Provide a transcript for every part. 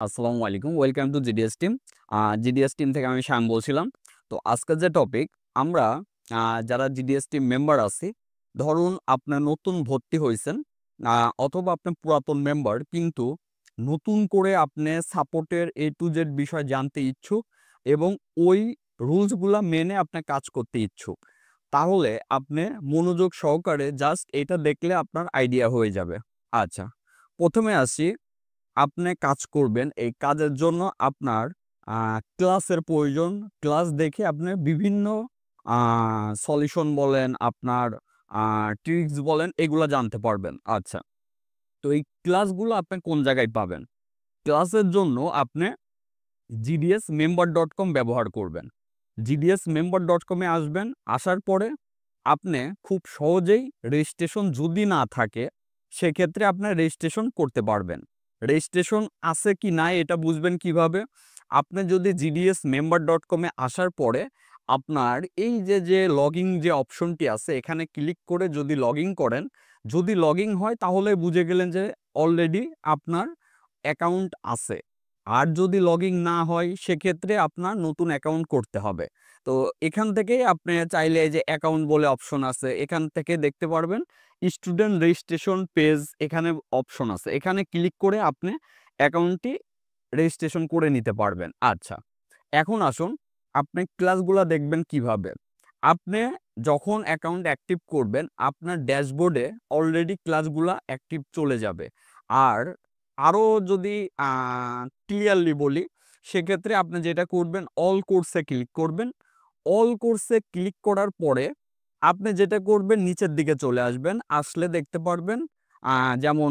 আসসালামু আলাইকুম। Welcome to GDS team. GDS team থেকে আমি শায়াম বলছিলাম। তো আজকের যে টপিক আমরা আ যারা জিডিএস টিম মেম্বার আছি, ধরুন আপনার নতুন ভর্তি হইছেন অথবা আপনি পুরাতন মেম্বার কিন্তু নতুন করে আপনি সাপোর্টের A to Z বিষয় জানতে ইচ্ছুক এবং ওই রুলস গুলা মেনে আপনি কাজ করতে ইচ্ছুক। তাহলে আপনি মনোযোগ সহকারে জাস্ট এটা দেখলে আপনার আইডিয়া হয়ে যাবে। আচ্ছা, ১ম এ আসি আপনি কাজ করবেন, এই কাজের জন্য আপনার আ ক্লাসের প্রয়োজন। ক্লাস দেখে আপনি বিভিন্ন আ সলিউশন বলেন, আপনার আ ট্রিকস বলেন, এগুলা জানতে পারবেন। আচ্ছা, তো এই ক্লাসগুলো আপনি কোন জায়গায় পাবেন? ক্লাসের জন্য আপনি gdsmember.com ব্যবহার করবেন। gdsmember.com এ আসবেন, আসার পরে আপনি খুব সহজেই রেজিস্ট্রেশন যদি না থাকে, সেক্ষেত্রে আপনার রেজিস্ট্রেশন করতে পারবেন। রেজিস্ট্রেশন আছে কি নাই এটা বুঝবেন কিভাবে? আপনি যদি gdsmember.com এ আসার পরে আপনার এই যে লগইন যে অপশনটি আছে এখানে ক্লিক করে যদি লগইন করেন, যদি লগইন হয় তাহলে বুঝে গেলেন যে অলরেডি আপনার অ্যাকাউন্ট আছে। আর যদি লগইন না হয় সেক্ষেত্রে আপনার নতুন অ্যাকাউন্ট করতে হবে। তো এখান থেকেই আপনি চাইলে এই যে অ্যাকাউন্ট বলে অপশন আছে, এখান থেকে দেখতে পারবেন স্টুডেন্ট রেজিস্ট্রেশন পেজ এখানে অপশন আছে। এখানে ক্লিক করে আপনি অ্যাকাউন্টটি রেজিস্ট্রেশন করে নিতে পারবেন। আচ্ছা, এখন আসুন আপনি ক্লাসগুলা দেখবেন কিভাবে? আপনি যখন অ্যাকাউন্ট অ্যাক্টিভ করবেন, আপনার ড্যাশবোর্ডে অলরেডি ক্লাসগুলা অ্যাক্টিভ চলে যাবে। আর আরো যদি আ ক্লিয়ারলি বলি, সেক্ষেত্রে আপনি যেটা করবেন অল কোর্সে ক্লিক করবেন। অল কোর্সে ক্লিক করার পরে আপনি যেটা করবেন নিচের দিকে চলে আসবেন। আসলে দেখতে পারবেন আ যেমন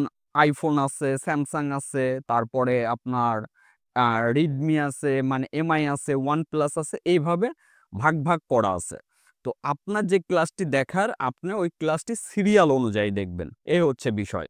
iPhone আছে, Samsung আছে, তারপরে আপনার আ Redmi আছে, মানে MI আছে, OnePlus আছে, এইভাবে ভাগ করা আছে। তো আপনার যে ক্লাসটি দেখার আপনি ওই ক্লাসটি সিরিয়াল অনুযায়ী দেখবেন। এই হচ্ছে বিষয়।